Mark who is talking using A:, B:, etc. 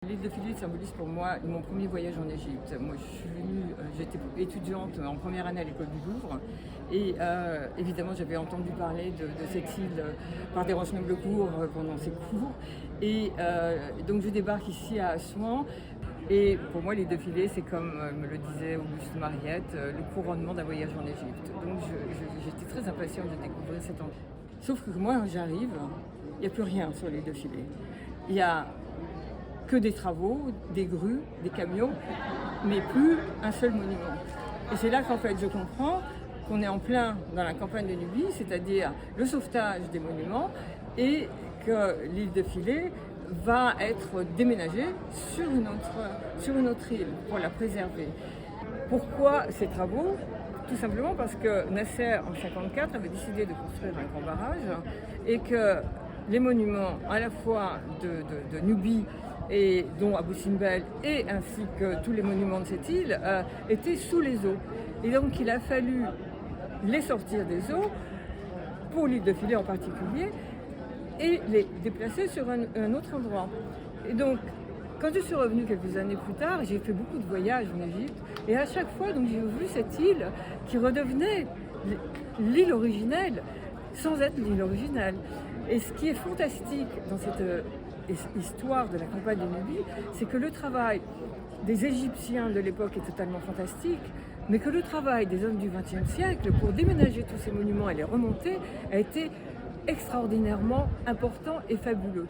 A: L'île de Philée symbolise pour moi mon premier voyage en Égypte. Moi, j'étais étudiante en première année à l'école du Louvre et évidemment j'avais entendu parler de cette île par des Roche-Neuve-le-Court pendant ses cours. Et donc je débarque ici à Assouan et pour moi l'île de Philée c'est comme me le disait Auguste Mariette, le couronnement d'un voyage en Égypte. Donc j'étais très impatiente de découvrir cet endroit. Sauf que moi quand j'arrive, il n'y a plus rien sur l'île de Philée. Il y a que des travaux, des grues, des camions, mais plus un seul monument. Et c'est là qu'en fait je comprends qu'on est en plein dans la campagne de Nubie, c'est-à-dire le sauvetage des monuments, et que l'île de Philée va être déménagée sur une autre île pour la préserver. Pourquoi ces travaux ? Tout simplement parce que Nasser, en 1954, avait décidé de construire un grand barrage et que les monuments à la fois de Nubie et dont Abou Simbel et ainsi que tous les monuments de cette île étaient sous les eaux. Et donc il a fallu les sortir des eaux, pour l'île de Philée en particulier, et les déplacer sur un autre endroit. Et donc, quand je suis revenue quelques années plus tard, j'ai fait beaucoup de voyages en Égypte, et à chaque fois, donc, j'ai vu cette île qui redevenait l'île originelle, sans être l'île originelle. Et ce qui est fantastique dans cette histoire de la campagne de Nubie, c'est que le travail des Égyptiens de l'époque est totalement fantastique, mais que le travail des hommes du XXe siècle pour déménager tous ces monuments et les remonter a été extraordinairement important et fabuleux.